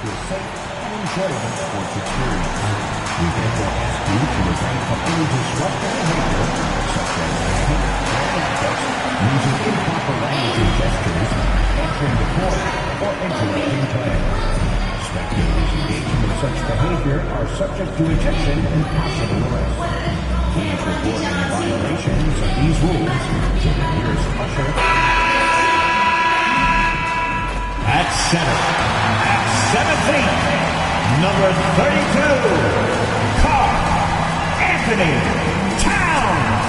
a safe and enjoyable sports experience. We therefore ask you to refrain from any disruptive behavior, such as drinking, graphics, using improper language and gestures, entering the court, or interrupting play. Spectators engaging in such behavior are subject to ejection and possible arrest. Please report any violations of these rules to the nearest usher. At center, at 7 feet, number 32, Karl Anthony Towns.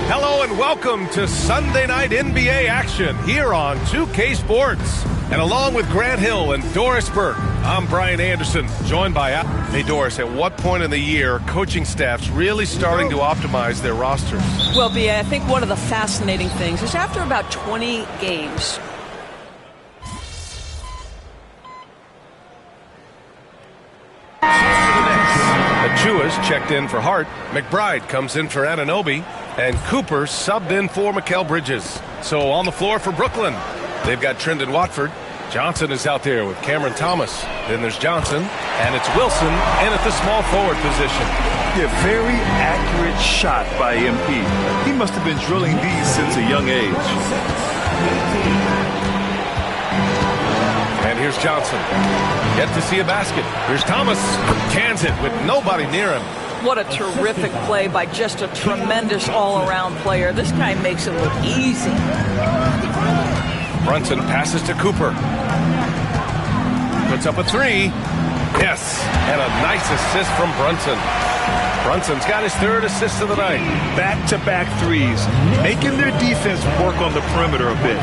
Hello and welcome to Sunday Night NBA action here on 2K Sports. And along with Grant Hill and Doris Burke, I'm Brian Anderson, joined by... Hey, Doris, at what point in the year coaching staffs really starting to optimize their rosters? Well, B.A., I think one of the fascinating things is after about 20 games... Achua's checked in for Hart, McBride comes in for Anunoby, and Cooper subbed in for Mikal Bridges. So on the floor for Brooklyn, they've got Trendon Watford. Johnson is out there with Cameron Thomas. Then there's Johnson, and it's Wilson in at the small forward position. Yeah, very accurate shot by MP. He must have been drilling these since a young age. And here's Johnson. Yet to see a basket. Here's Thomas. Cans it with nobody near him. What a terrific play by just a tremendous all-around player. This guy makes it look easy. Brunson passes to Cooper. Puts up a three. Yes, and a nice assist from Brunson. Brunson's got his third assist of the night. Back-to-back threes, making their defense work on the perimeter a bit.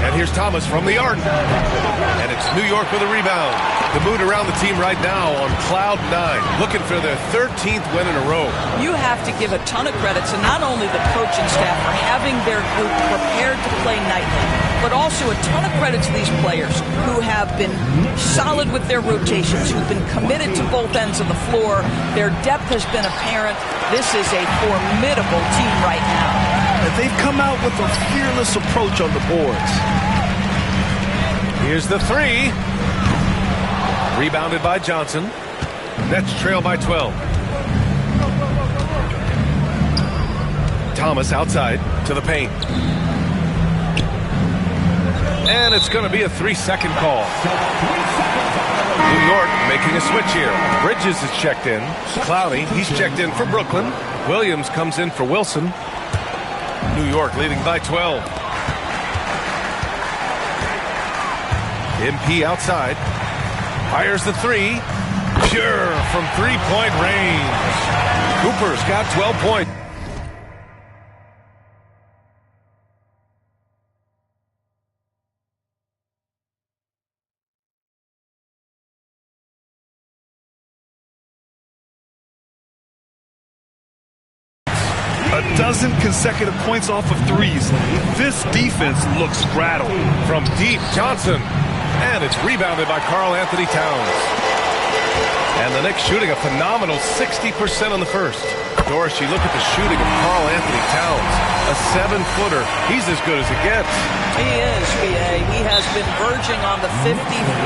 And here's Thomas from the arc. And it's New York with a rebound. The mood around the team right now on cloud 9, looking for their 13th win in a row. You have to give a ton of credit to not only the coaching staff for having their group prepared to play nightly, but also a ton of credit to these players who have been solid with their rotations, who've been committed to both ends of the floor. Their depth has been apparent. This is a formidable team right now. And they've come out with a fearless approach on the boards. Here's the three. Rebounded by Johnson. Nets trail by 12. Thomas outside to the paint. And it's going to be a 3-second call. New York making a switch here. Bridges is checked in. Clowney, he's checked in for Brooklyn. Williams comes in for Wilson. New York leading by 12. MP outside. Fires the three. Pure from three-point range. Cooper's got 12 points. A dozen consecutive points off of threes. This defense looks rattled. From deep, Johnson. And it's rebounded by Karl Anthony Towns. And the Knicks shooting a phenomenal 60% on the first. Doris, you look at the shooting of Karl Anthony Towns. A 7-footer. He's as good as it gets. He is, B.A. He has been verging on the 50,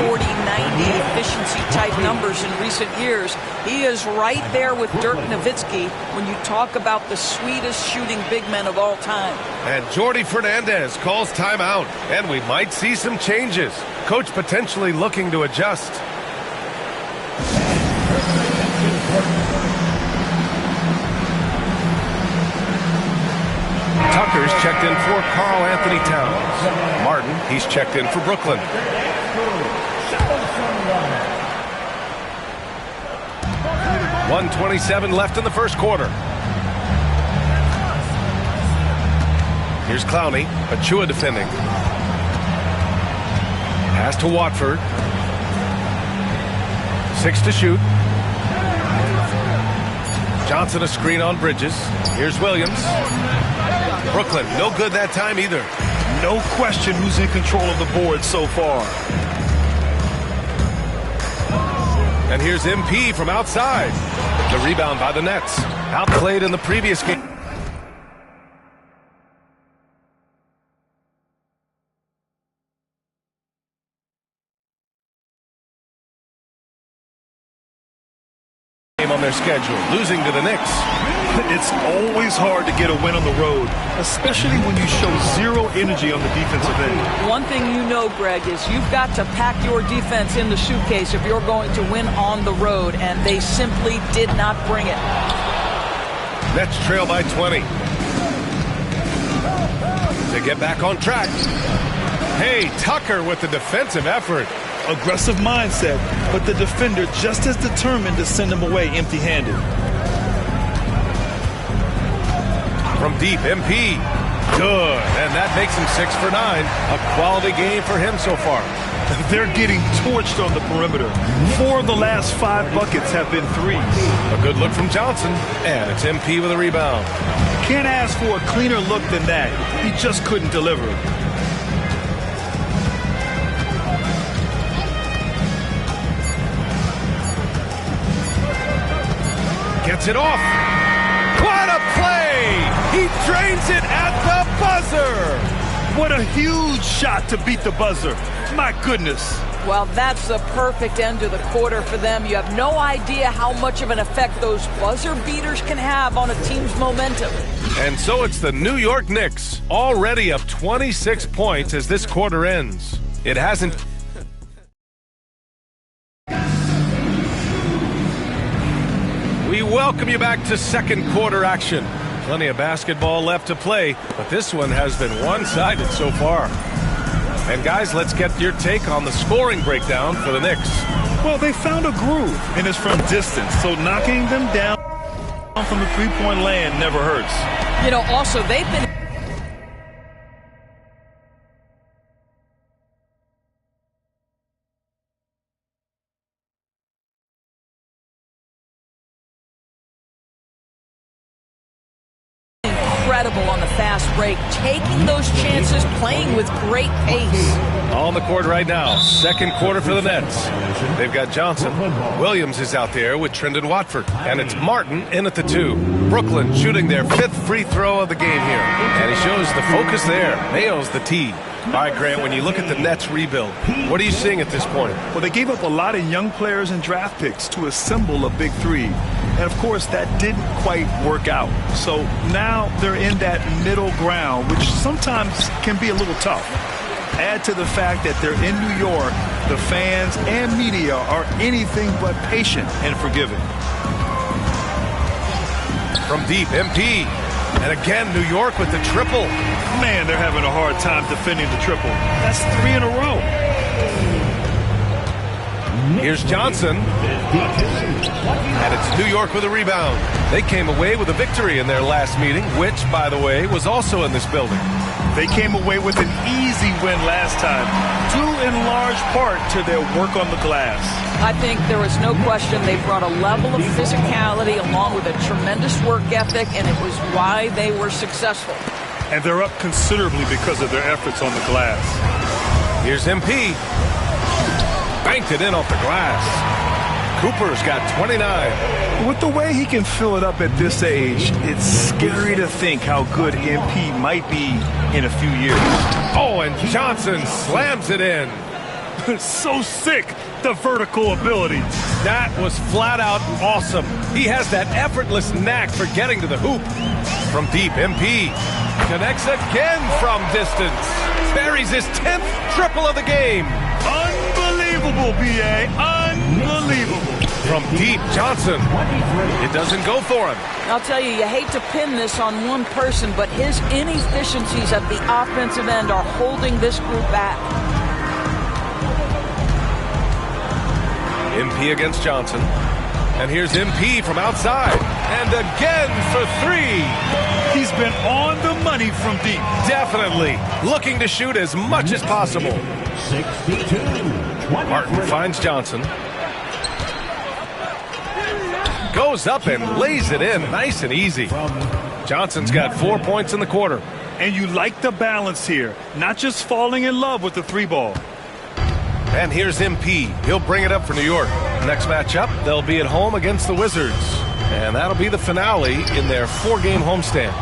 40, 90 efficiency type numbers in recent years. He is right there with Dirk Nowitzki when you talk about the sweetest shooting big men of all time. And Jordi Fernandez calls timeout. And we might see some changes. Coach potentially looking to adjust. Tucker's checked in for Karl Anthony Towns. Martin, he's checked in for Brooklyn. 1:27 left in the first quarter. Here's Clowney, Achua defending. Pass to Watford. 6 to shoot. Johnson a screen on Bridges. Here's Williams. Brooklyn, no good that time either. No question who's in control of the board so far. And here's MP from outside. The rebound by the Nets. Outplayed in the previous game. on their schedule, losing to the Knicks. It's always hard to get a win on the road, especially when you show zero energy on the defensive end. One thing you know, Greg, is you've got to pack your defense in the suitcase if you're going to win on the road, and they simply did not bring it. Nets trail by 20. To get back on track. Hey, Tucker with the defensive effort. Aggressive mindset, but the defender just as determined to send him away empty-handed. From deep, MP. Good, and that makes him 6 for 9. A quality game for him so far. They're getting torched on the perimeter. 4 of the last 5 buckets have been threes. A good look from Johnson, and it's MP with a rebound. Can't ask for a cleaner look than that. He just couldn't deliver. Gets it off. What a play! He drains it at the buzzer! What a huge shot to beat the buzzer. My goodness. Well, that's the perfect end to the quarter for them. You have no idea how much of an effect those buzzer beaters can have on a team's momentum. And so it's the New York Knicks, already up 26 points as this quarter ends. It hasn't... We welcome you back to second quarter action. Plenty of basketball left to play, but this one has been one-sided so far. And guys, let's get your take on the scoring breakdown for the Knicks. Well, they found a groove, and it's from distance, so knocking them down from the three-point land never hurts. You know, also, they've been... incredible on the fast break, taking those chances, playing with great pace. On the court right now, second quarter for the Nets. They've got Johnson. Williams is out there with Trendon Watford. And it's Martin in at the 2. Brooklyn shooting their 5th free throw of the game here. And he shows the focus there. Nails the tee. All right, Grant, when you look at the Nets rebuild, what are you seeing at this point? Well, they gave up a lot of young players and draft picks to assemble a big three. And, of course, that didn't quite work out. So now they're in that middle ground, which sometimes can be a little tough. Add to the fact that they're in New York, the fans and media are anything but patient and forgiving. From deep, MP. And again, New York with the triple. Man, they're having a hard time defending the triple. That's 3 in a row. Here's Johnson. And it's New York with a rebound. They came away with a victory in their last meeting, which, by the way, was also in this building. They came away with an easy win last time, due in large part to their work on the glass. I think there was no question they brought a level of physicality along with a tremendous work ethic, and it was why they were successful. And they're up considerably because of their efforts on the glass. Here's MP. Banked it in off the glass. Cooper's got 29. With the way he can fill it up at this age, it's scary to think how good MP might be in a few years. Oh, and Johnson slams it in. So sick, the vertical ability. That was flat out awesome. He has that effortless knack for getting to the hoop. From deep, MP connects again from distance. Buries his 10th triple of the game. Unbelievable, B.A. Unbelievable. From deep, Johnson. It doesn't go for him. I'll tell you, you hate to pin this on one person, but his inefficiencies at the offensive end are holding this group back. MP against Johnson. And here's MP from outside. And again for 3. He's been on the money from deep. Definitely. Looking to shoot as much as possible. 62. Martin finds Johnson. Goes up and lays it in nice and easy. Johnson's got 4 points in the quarter. And you like the balance here. Not just falling in love with the 3-ball. And here's MP. He'll bring it up for New York. Next matchup, they'll be at home against the Wizards. And that'll be the finale in their 4-game homestand.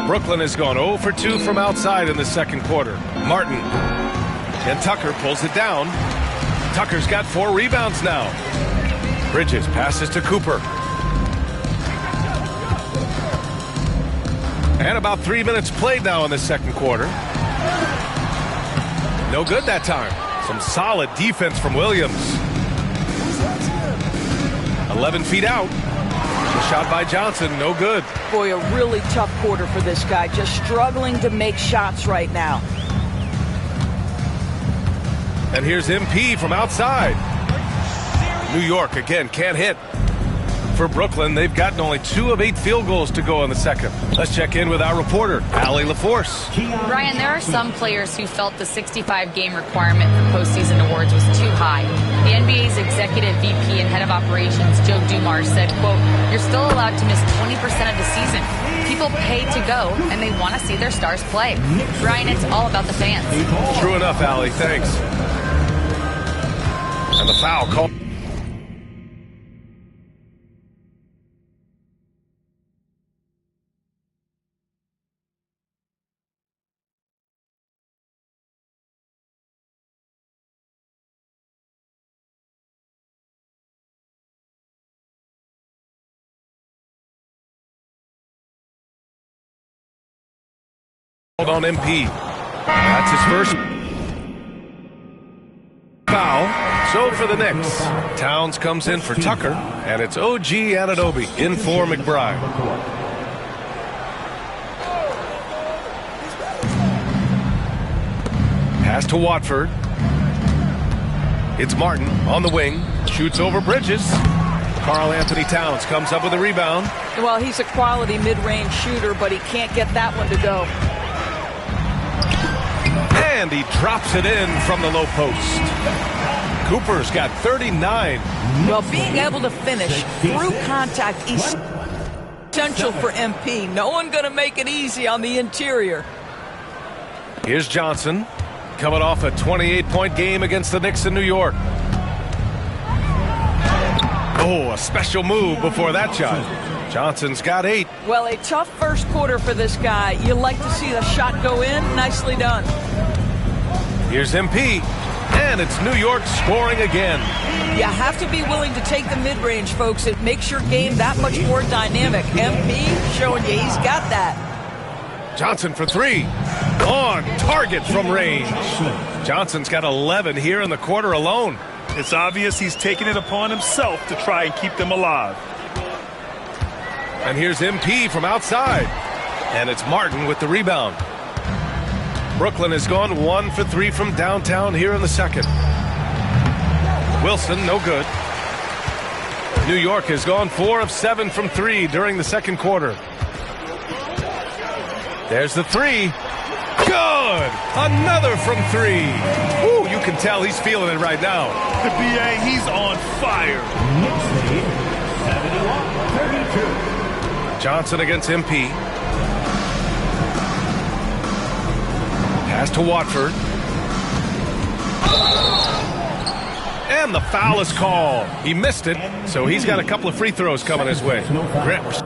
Brooklyn has gone 0 for 2 from outside in the second quarter. Martin. And Tucker pulls it down. Tucker's got 4 rebounds now. Bridges passes to Cooper. And about 3 minutes played now in the second quarter. No good that time. Some solid defense from Williams. 11 feet out. The shot by Johnson, no good. Boy, a really tough quarter for this guy. Just struggling to make shots right now. And here's MP from outside. New York, again, can't hit. For Brooklyn, they've gotten only 2 of 8 field goals to go in the second. Let's check in with our reporter, Allie LaForce. Brian, there are some players who felt the 65-game requirement for postseason awards was too high. The NBA's executive VP and head of operations, Joe Dumars, said, quote, "You're still allowed to miss 20% of the season. People pay to go, and they want to see their stars play." Brian, it's all about the fans. True enough, Allie. Thanks. And the foul call. On MP. That's his first foul. So for the Knicks, Towns comes in for Tucker, and it's OG Anunoby in for McBride. Pass to Watford. It's Martin on the wing, shoots over Bridges. Karl Anthony Towns comes up with a rebound. Well, he's a quality mid-range shooter, but he can't get that one to go. And he drops it in from the low post. Cooper's got 39. Well, being able to finish through contact is essential for MP. No one going to make it easy on the interior. Here's Johnson, coming off a 28-point game against the Knicks in New York. Oh, a special move before that shot. Johnson's got 8. Well, a tough first quarter for this guy. You like to see the shot go in. Nicely done. Here's MP, and it's New York scoring again. You have to be willing to take the mid-range, folks. It makes your game that much more dynamic. MP showing you he's got that. Johnson for 3. On target from range. Johnson's got 11 here in the quarter alone. It's obvious he's taking it upon himself to try and keep them alive. And here's MP from outside. And it's Martin with the rebound. Brooklyn has gone 1 for 3 from downtown here in the second. Wilson, no good. New York has gone 4 of 7 from 3 during the second quarter. There's the 3. Good! Another from 3. Woo, you can tell he's feeling it right now. The BA, he's on fire. Knicks lead 71-32. Johnson against MP. Pass to Watford. And the foul is called. He missed it, so he's got a couple of free throws coming his way. Grant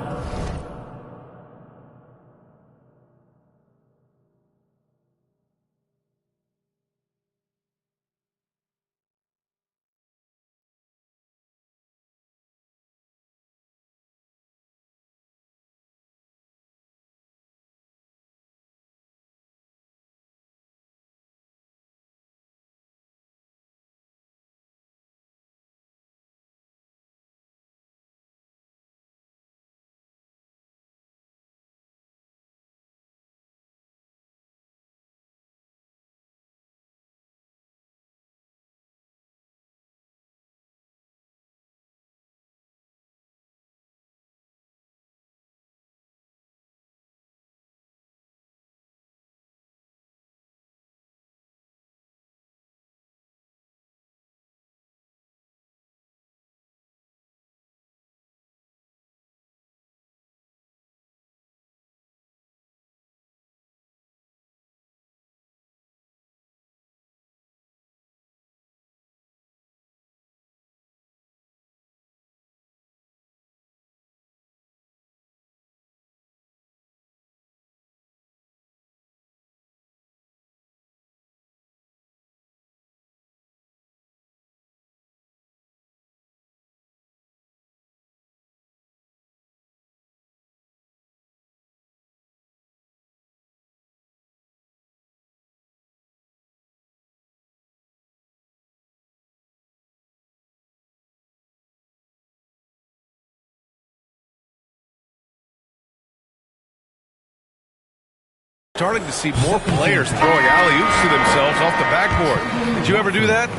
starting to see more players throwing alley-oops to themselves off the backboard. Did you ever do that?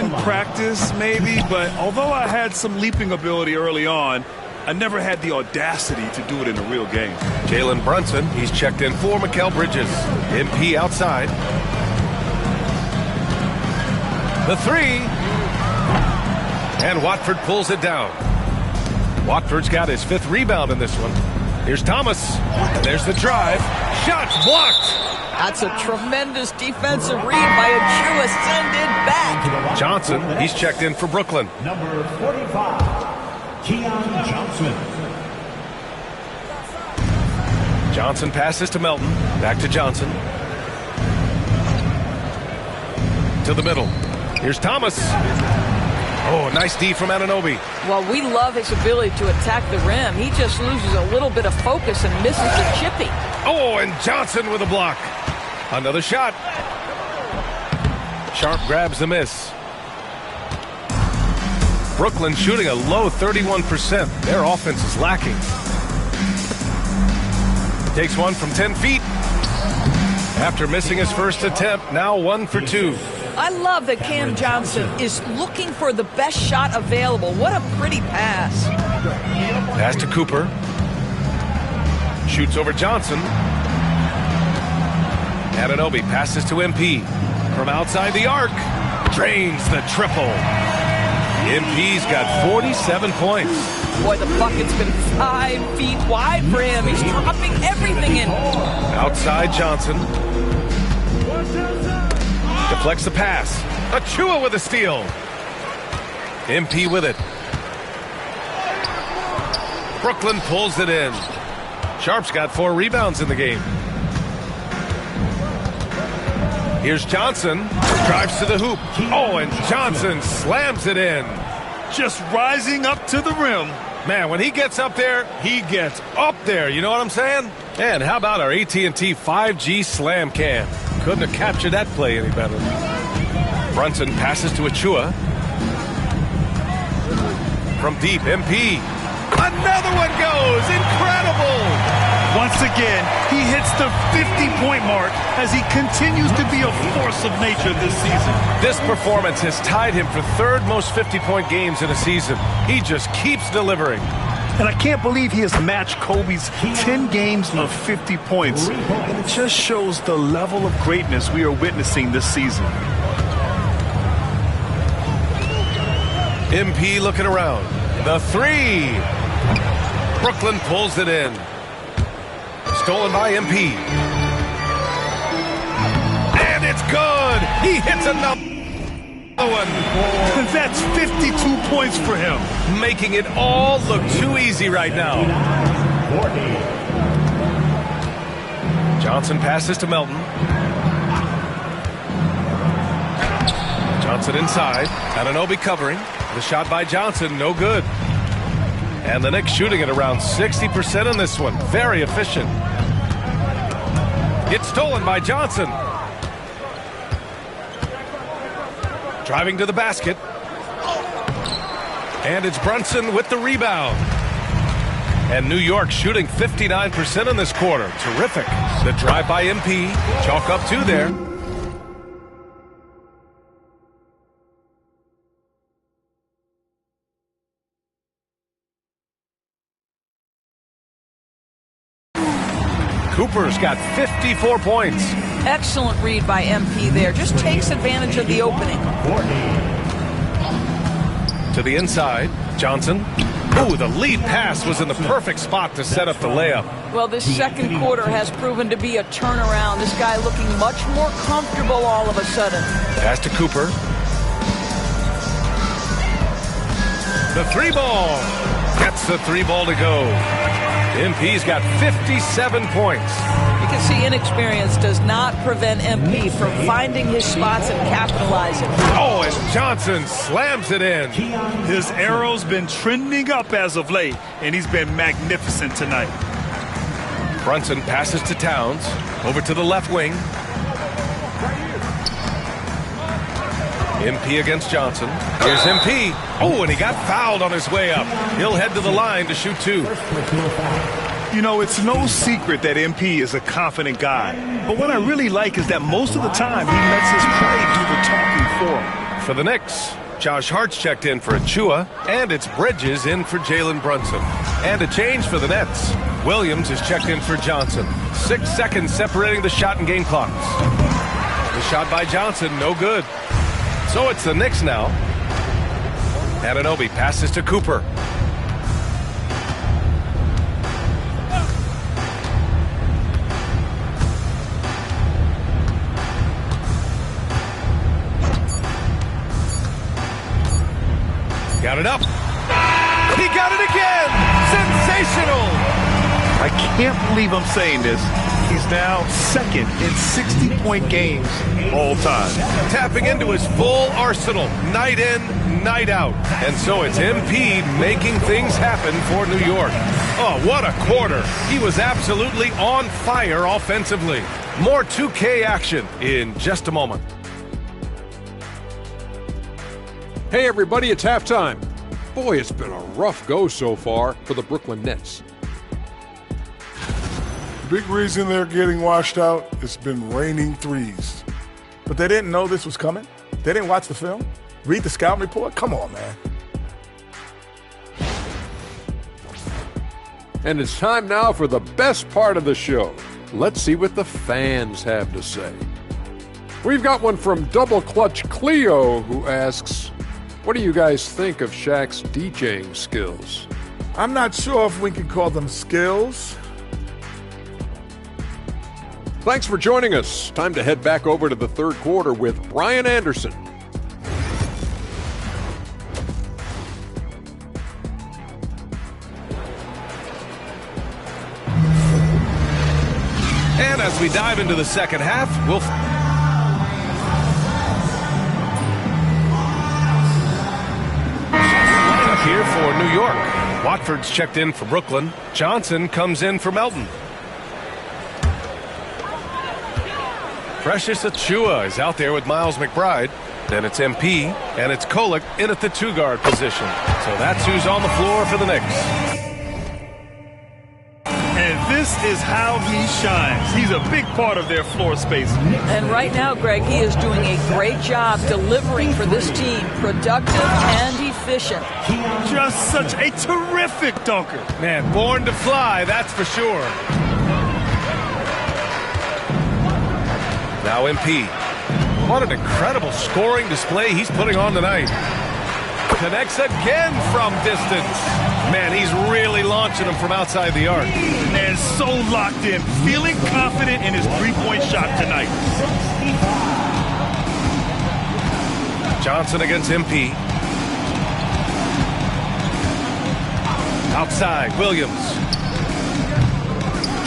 In practice, maybe, but although I had some leaping ability early on, I never had the audacity to do it in a real game. Jalen Brunson, he's checked in for Mikal Bridges. MP outside. The three. And Watford pulls it down. Watford's got his 5th rebound in this one. Here's Thomas. And there's the drive. Shots blocked. That's a tremendous defensive read by Achua. Send it back. Johnson, he's checked in for Brooklyn. Number 45, Keon Johnson. Johnson passes to Melton. Back to Johnson. To the middle. Here's Thomas. Oh, nice D from Anunoby. Well, we love his ability to attack the rim. He just loses a little bit of focus and misses the chippy. Oh, and Johnson with a block. Another shot. Sharp grabs the miss. Brooklyn shooting a low 31%. Their offense is lacking. Takes one from 10 feet. After missing his first attempt, now 1 for 2. I love that Cam Johnson is looking for the best shot available. What a pretty pass. Pass to Cooper. Shoots over Johnson. Anunoby passes to MP. From outside the arc. Drains the triple. MP's got 47 points. Boy, the bucket's been 5 feet wide for him. He's dropping everything in. Outside Johnson. Deflects the pass. Achua with a steal. MP with it. Brooklyn pulls it in. Sharp's got 4 rebounds in the game. Here's Johnson. Drives to the hoop. Oh, and Johnson slams it in. Just rising up to the rim. Man, when he gets up there, he gets up there. You know what I'm saying? And how about our AT&T 5G Slam Cam? Couldn't have captured that play any better. Brunson passes to Achua. From deep, MP. Another one goes. Incredible. Once again, he hits the 50-point mark as he continues to be a force of nature this season. This performance has tied him for 3rd most 50-point games in a season. He just keeps delivering. And I can't believe he has matched Kobe's 10 games of 50 points. It just shows the level of greatness we are witnessing this season. MP looking around. The three. Brooklyn pulls it in. Stolen by MP. And it's good. He hits another one. That's 52 points for him. Making it all look too easy right now. Johnson passes to Melton. Johnson inside. Anunoby covering. The shot by Johnson, no good. And the Knicks shooting at around 60% in this one. Very efficient. It's stolen by Johnson. Driving to the basket. And it's Brunson with the rebound. And New York shooting 59% in this quarter. Terrific. The drive by MP. Chalk up 2 there. Cooper's got 54 points. Excellent read by MP there. Just takes advantage of the opening. To the inside, Johnson. Ooh, the lead pass was in the perfect spot to set up the layup. Well, this second quarter has proven to be a turnaround. This guy looking much more comfortable all of a sudden. Pass to Cooper. The 3-ball. Gets the 3-ball to go. MP's got 57 points. You can see inexperience does not prevent MP from finding his spots and capitalizing. Oh, and Johnson slams it in. His arrow's been trending up as of late, and he's been magnificent tonight. Brunson passes to Towns. Over to the left wing. MP against Johnson. Here's MP. Oh, and he got fouled on his way up. He'll head to the line to shoot 2. You know, it's no secret that MP is a confident guy. But what I really like is that most of the time he lets his play do the talking for him. For the Knicks, Josh Hart's checked in for Achua, and it's Bridges in for Jalen Brunson. And a change for the Nets. Williams is checked in for Johnson. 6 seconds separating the shot and game clocks. The shot by Johnson, no good. So it's the Knicks now. Anunoby passes to Cooper. Got it up. He got it again. Sensational. I can't believe I'm saying this. He's now second in 60-point games all time. Tapping into his full arsenal, night in, night out. And so it's MP making things happen for New York. Oh, what a quarter. He was absolutely on fire offensively. More 2K action in just a moment. Hey everybody, it's halftime. Boy, it's been a rough go so far for the Brooklyn Nets. The big reason they're getting washed out, it's been raining threes. But they didn't know this was coming? They didn't watch the film? Read the scouting report? Come on, man. And it's time now for the best part of the show. Let's see what the fans have to say. We've got one from Double Clutch Cleo who asks, what do you guys think of Shaq's DJing skills? I'm not sure if we can call them skills. Thanks for joining us. Time to head back over to the third quarter with Brian Anderson. And as we dive into the second half, we'll... Here for New York. Watford's checked in for Brooklyn. Johnson comes in for Melton. Precious Achua is out there with Miles McBride. Then it's MP, and it's Kolek in at the two-guard position. So that's who's on the floor for the Knicks. And this is how he shines. He's a big part of their floor space. And right now, Greg, he is doing a great job delivering for this team. Productive and efficient. Just such a terrific dunker. Man, born to fly, that's for sure. Now MP. What an incredible scoring display he's putting on tonight. Connects again from distance. Man, he's really launching them from outside the arc. And so locked in, feeling confident in his three-point shot tonight. Johnson against MP. Outside, Williams.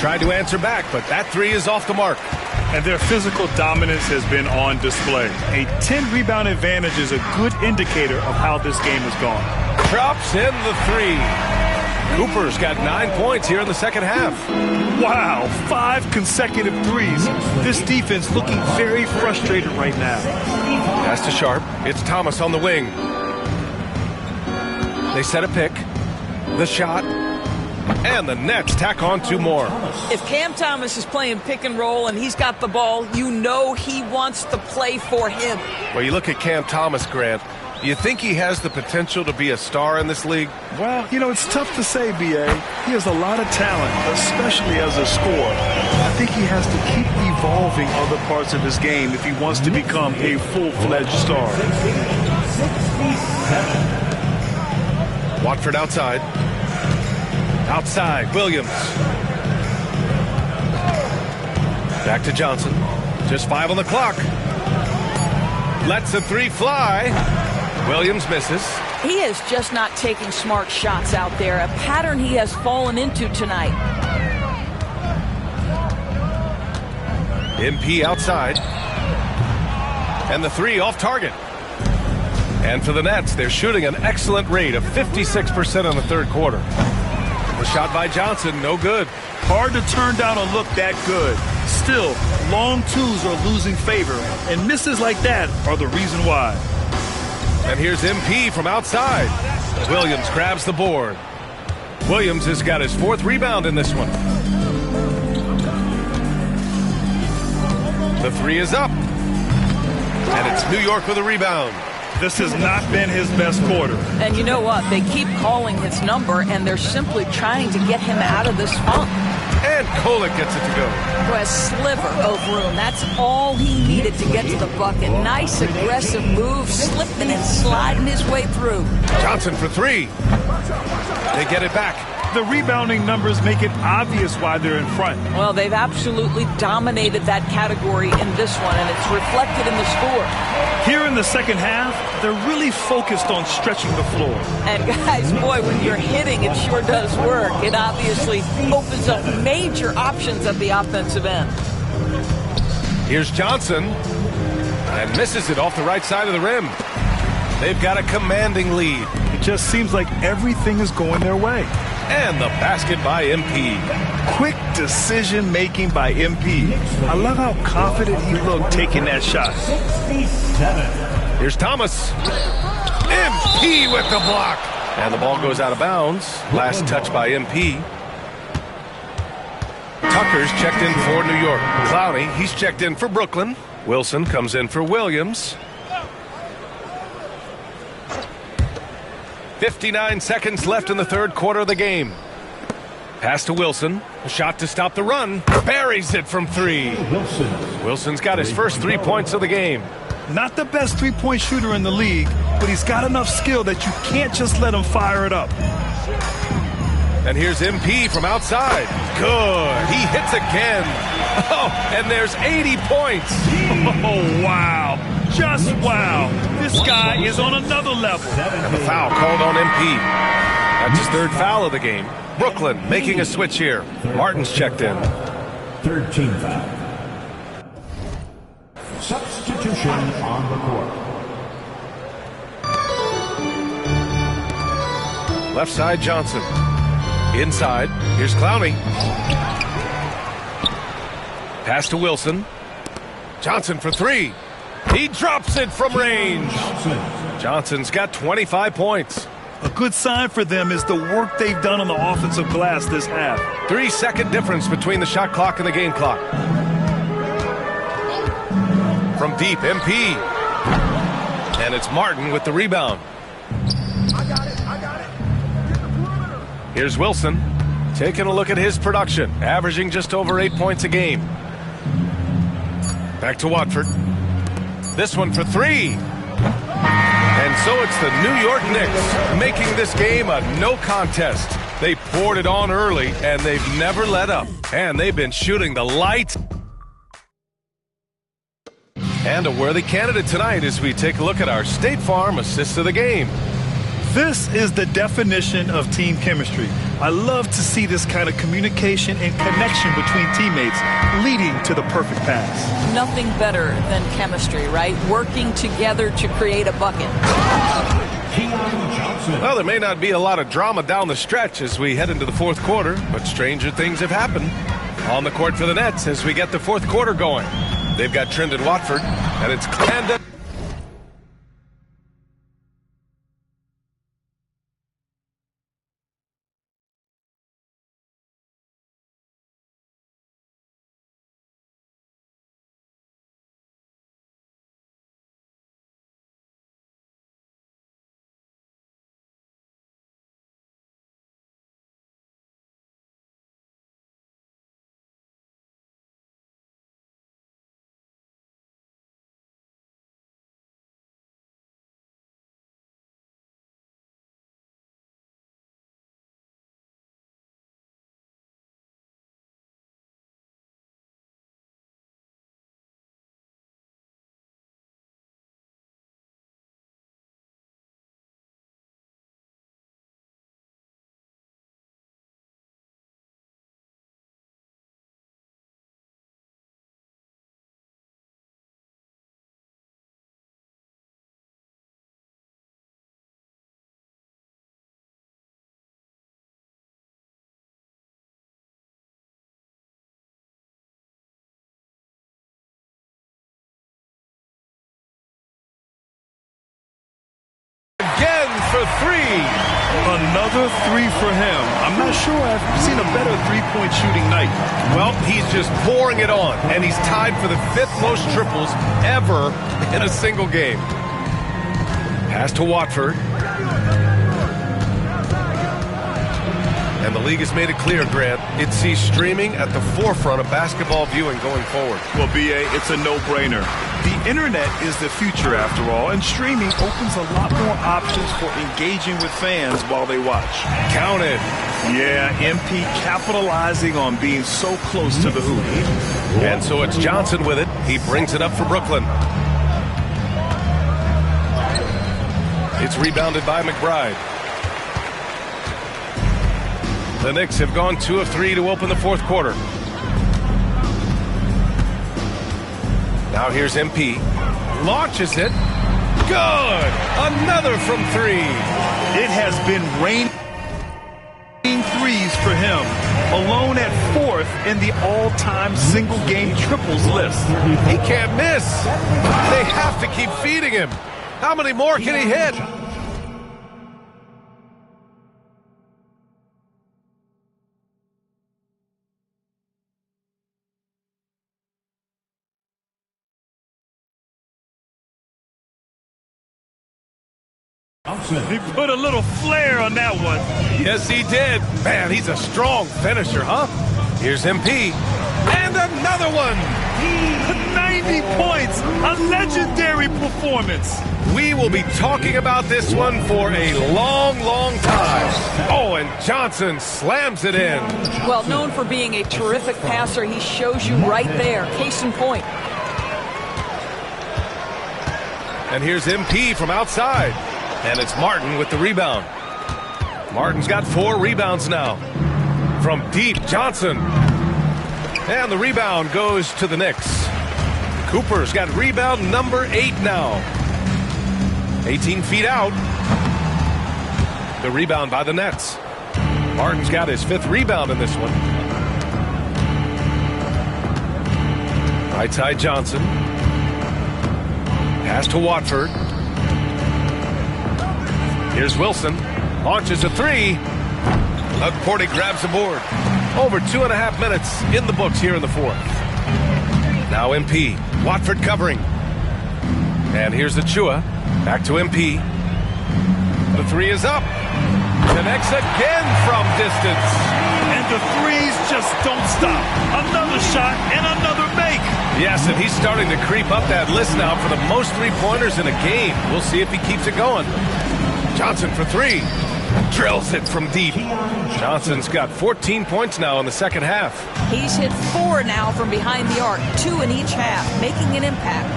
Tried to answer back, but that three is off the mark. And their physical dominance has been on display. A 10-rebound advantage is a good indicator of how this game has gone. Drops in the three. Cooper's got 9 points here in the second half. Wow, 5 consecutive threes. This defense looking very frustrated right now. Pass to Sharp. It's Thomas on the wing. They set a pick. The shot. And the Nets tack on 2 more. If Cam Thomas is playing pick and roll and he's got the ball, you know he wants to play for him. Well, you look at Cam Thomas, Grant. Do you think he has the potential to be a star in this league? Well, you know, it's tough to say, B.A. He has a lot of talent, especially as a scorer. I think he has to keep evolving other parts of his game if he wants to become a full-fledged star. Watford outside. Outside, Williams. Back to Johnson. Just 5 on the clock. Lets the three fly. Williams misses. He is just not taking smart shots out there, a pattern he has fallen into tonight. MP outside. And the three off target. And for the Nets, they're shooting an excellent rate of 56% in the third quarter. The shot by Johnson, no good. Hard to turn down a look that good. Still, long twos are losing favor, and misses like that are the reason why. And here's MP from outside. Williams grabs the board. Williams has got his 4th rebound in this one. The 3 is up. And it's New York with a rebound. This has not been his best quarter. And you know what? They keep calling his number, and they're simply trying to get him out of this funk. And Kolek gets it to go. Who has sliver of room. That's all he needed to get to the bucket. Nice aggressive move, slipping and sliding his way through. Johnson for 3. They get it back. The rebounding numbers make it obvious why they're in front. Well, they've absolutely dominated that category in this one, and it's reflected in the score. Here in the second half, they're really focused on stretching the floor. And guys, boy, when you're hitting, it sure does work. It obviously opens up major options at the offensive end. Here's Johnson, and misses it off the right side of the rim. They've got a commanding lead. It just seems like everything is going their way. And the basket by MP. Quick decision-making by MP. I love how confident he looked taking that shot. Here's Thomas. MP with the block. And the ball goes out of bounds. Last touch by MP. Tucker's checked in for New York. Clowney, he's checked in for Brooklyn. Wilson comes in for Williams. 59 seconds left in the 3rd quarter of the game. Pass to Wilson. A shot to stop the run. Buries it from 3. Wilson's got his first 3 points of the game. Not the best three-point shooter in the league, but he's got enough skill that you can't just let him fire it up. And here's MP from outside. Good. He hits again. Oh, and there's 80 points. Oh, wow. Just wow. This guy is on another level. And the foul called on MP. That's his 3rd foul of the game. Brooklyn making a switch here. Martin's checked in. 3rd team foul. Substitution on the court. Left side, Johnson. Inside, here's Clowney. Pass to Wilson. Johnson for 3. He drops it from range. Johnson's got 25 points. A good sign for them is the work they've done on the offensive glass this half. 3-second difference between the shot clock and the game clock. From deep, MP. And it's Martin with the rebound. Here's Wilson. Taking a look at his production. Averaging just over 8 points a game. Back to Watford. This one for 3. And so it's the New York Knicks making this game a no contest. They poured it on early, and they've never let up. And they've been shooting the lights. And a worthy candidate tonight as we take a look at our State Farm assist of the game. This is the definition of team chemistry. I love to see this kind of communication and connection between teammates leading to the perfect pass. Nothing better than chemistry, right? Working together to create a bucket. Well, there may not be a lot of drama down the stretch as we head into the 4th quarter, but stranger things have happened. On the court for the Nets as we get the 4th quarter going. They've got Trendon Watford, and it's Clandon. Again for 3. Another three for him. I'm not sure I've seen a better three-point shooting night. Well, he's just pouring it on, and he's tied for the 5th most triples ever in a single game. Pass to Watford. And the league has made it clear, Grant, it sees streaming at the forefront of basketball viewing going forward. Well, B.A., it's a no-brainer. The internet is the future, after all, and streaming opens a lot more options for engaging with fans while they watch. Count it. Yeah, MP capitalizing on being so close to the hoop. And so it's Johnson with it. He brings it up for Brooklyn. It's rebounded by McBride. The Knicks have gone 2 of 3 to open the 4th quarter. Now here's MP. Launches it. Good! Another from 3. It has been raining threes for him. Alone at 4th in the all-time single-game triples list. He can't miss. They have to keep feeding him. How many more can he hit? He put a little flair on that one. Yes, he did. Man, he's a strong finisher, huh? Here's MP. And another one. 90 points. A legendary performance. We will be talking about this one for a long, long time. Oh, and Johnson slams it in. Well, known for being a terrific passer, he shows you right there. Case in point. And here's MP from outside. And it's Martin with the rebound. Martin's got 4 rebounds now. From deep, Johnson. And the rebound goes to the Knicks. Cooper's got rebound number 8 now. 18 feet out. The rebound by the Nets. Martin's got his 5th rebound in this one. Right side Johnson. Pass to Watford. Here's Wilson. Launches a 3. Porty grabs the board. Over 2.5 minutes in the books here in the 4th. Now MP. Watford covering. And here's Achua. Back to MP. The 3 is up. Connects again from distance. And the threes just don't stop. Another shot and another make. Yes, and he's starting to creep up that list now for the most 3-pointers in a game. We'll see if he keeps it going. Johnson for 3. Drills it from deep. Johnson's got 14 points now in the second half. He's hit 4 now from behind the arc, 2 in each half, making an impact.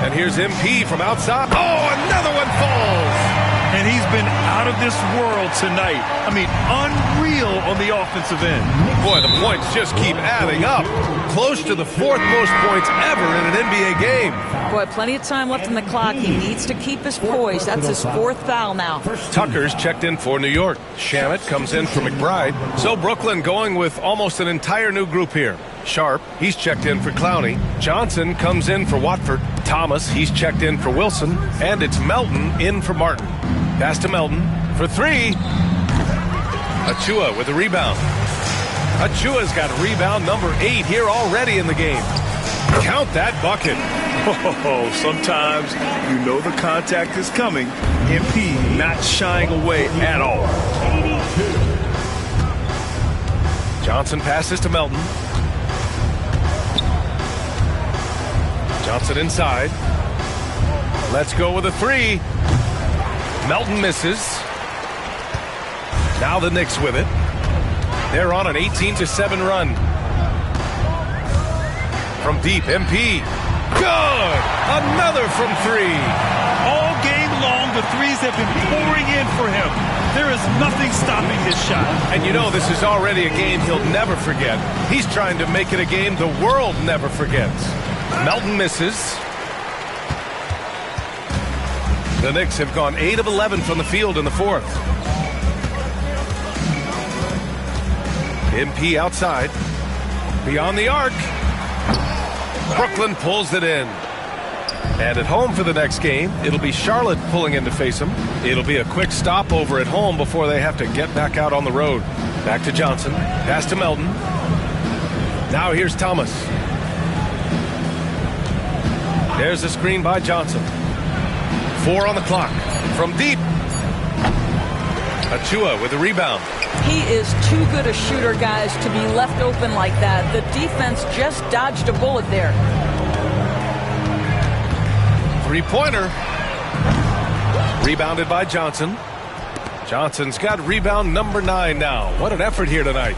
And here's MP from outside. Oh, another one falls. And he's been out of this world tonight. I mean, unreal on the offensive end. Boy, the points just keep adding up. Close to the 4th most points ever in an NBA game. Boy, plenty of time left in the clock. He needs to keep his poise. That's his 4th foul now. Tucker's checked in for New York. Shamet comes in for McBride. So Brooklyn going with almost an entire new group here. Sharp, he's checked in for Clowney. Johnson comes in for Watford. Thomas, he's checked in for Wilson. And it's Melton in for Martin. Pass to Melton for 3. Achua with a rebound. Achua's got rebound number 8 here already in the game. Count that bucket. Oh, sometimes you know the contact is coming. MP not shying away at all. Johnson passes to Melton. Johnson inside. Let's go with a 3. Melton misses. Now the Knicks with it. They're on an 18-7 run. From deep, MP. Good! Another from 3. All game long, the threes have been pouring in for him. There is nothing stopping his shot. And you know this is already a game he'll never forget. He's trying to make it a game the world never forgets. Melton misses. The Knicks have gone 8 of 11 from the field in the 4th. MP outside. Beyond the arc. Brooklyn pulls it in. And at home for the next game, it'll be Charlotte pulling in to face them. It'll be a quick stopover at home before they have to get back out on the road. Back to Johnson. Pass to Melton. Now here's Thomas. There's a screen by Johnson. 4 on the clock. From deep. Achua with the rebound. He is too good a shooter, guys, to be left open like that. The defense just dodged a bullet there. Three-pointer. Rebounded by Johnson. Johnson's got rebound number 9 now. What an effort here tonight.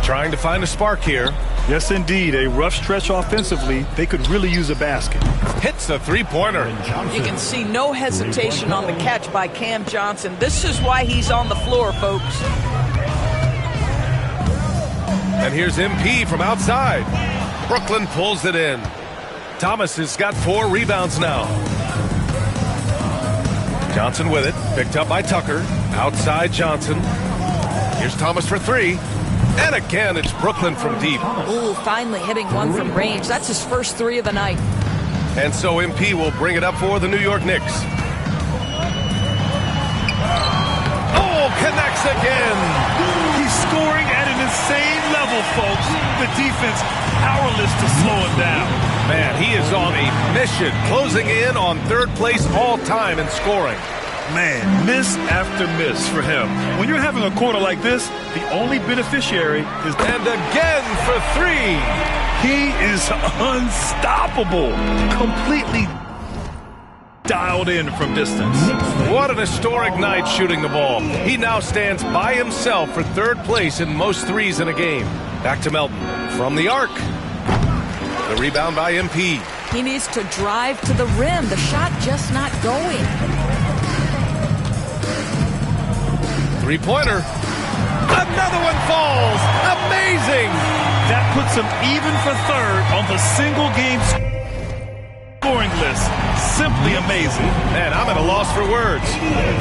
Trying to find a spark here. Yes, indeed. A rough stretch offensively. They could really use a basket. Hits the three-pointer. You can see no hesitation on the catch by Cam Johnson. This is why he's on the floor, folks. And here's MP from outside. Brooklyn pulls it in. Thomas has got 4 rebounds now. Johnson with it. Picked up by Tucker. Outside Johnson. Here's Thomas for 3. And again, it's Brooklyn from deep. Ooh, finally hitting one from range. That's his first 3 of the night. And so MP will bring it up for the New York Knicks. Oh, connects again. He's scoring at an insane level, folks. The defense powerless to slow him down. Man, he is on a mission, closing in on 3rd place all time in scoring. Man, miss after miss for him. When you're having a quarter like this, the only beneficiary is... And again for 3. He is unstoppable. Completely dialed in from distance. What an historic night shooting the ball. He now stands by himself for 3rd place in most threes in a game. Back to Melton from the arc. The rebound by MP. He needs to drive to the rim. The shot just not going. Three-pointer. Another one falls. Amazing. That puts him even for 3rd on the single-game scoring list. Simply amazing. Man, I'm at a loss for words.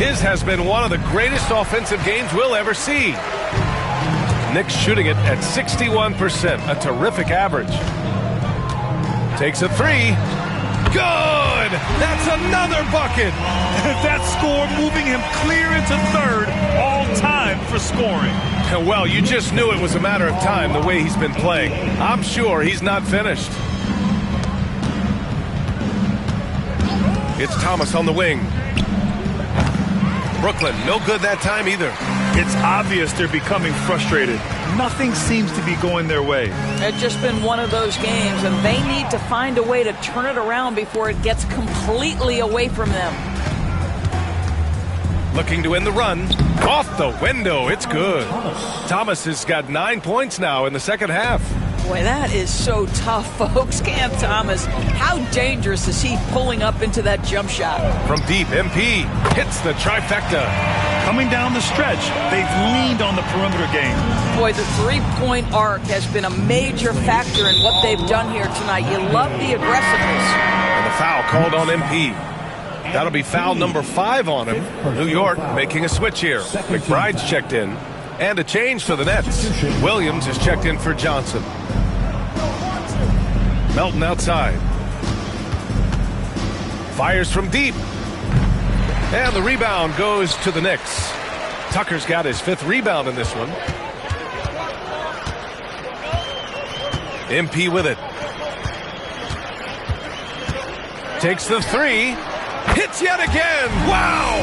His has been one of the greatest offensive games we'll ever see. Knicks shooting it at 61%, a terrific average. Takes a 3. Good! That's another bucket! That score moving him clear into 3rd all-time for scoring. Well, you just knew it was a matter of time the way he's been playing. I'm sure he's not finished. It's Thomas on the wing. Brooklyn, no good that time either. It's obvious they're becoming frustrated. Nothing seems to be going their way. It's just been one of those games, and they need to find a way to turn it around before it gets completely away from them. Looking to win the run. Off the window. It's good. Thomas has got 9 points now in the second half. Boy, that is so tough, folks. Cam Thomas, how dangerous is he pulling up into that jump shot? From deep, MP hits the trifecta. Coming down the stretch, they've leaned on the perimeter game. Boy, the three-point arc has been a major factor in what they've done here tonight. You love the aggressiveness. And the foul called on MP. That'll be foul number 5 on him. New York making a switch here. McBride's checked in. And a change for the Nets. Williams has checked in for Johnson. Melton outside. Fires from deep. And the rebound goes to the Knicks. Tucker's got his 5th rebound in this one. MP with it. Takes the 3. Hits yet again. Wow!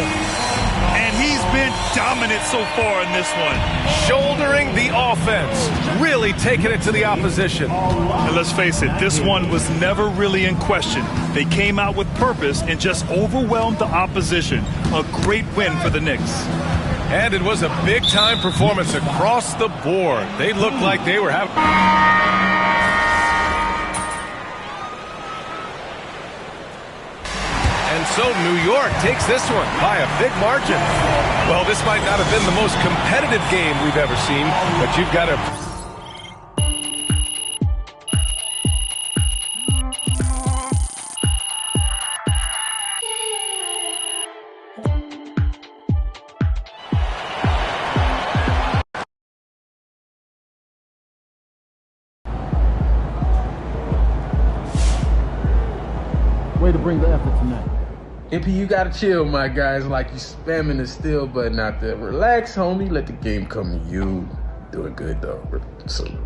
And he's been dominant so far in this one. Shouldering the offense. Really taking it to the opposition. And let's face it, this one was never really in question. They came out with purpose and just overwhelmed the opposition. A great win for the Knicks. And it was a big-time performance across the board. They looked like they were having... And so New York takes this one by a big margin. Well, this might not have been the most competitive game we've ever seen, but you've got to... Way to bring the effort tonight. MP, you gotta chill, my guys. Like you spamming the still button out there. Relax, homie. Let the game come to you. Doing good, though. Salute.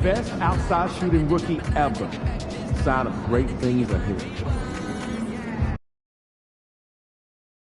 Best outside shooting rookie ever. Sign of great things ahead.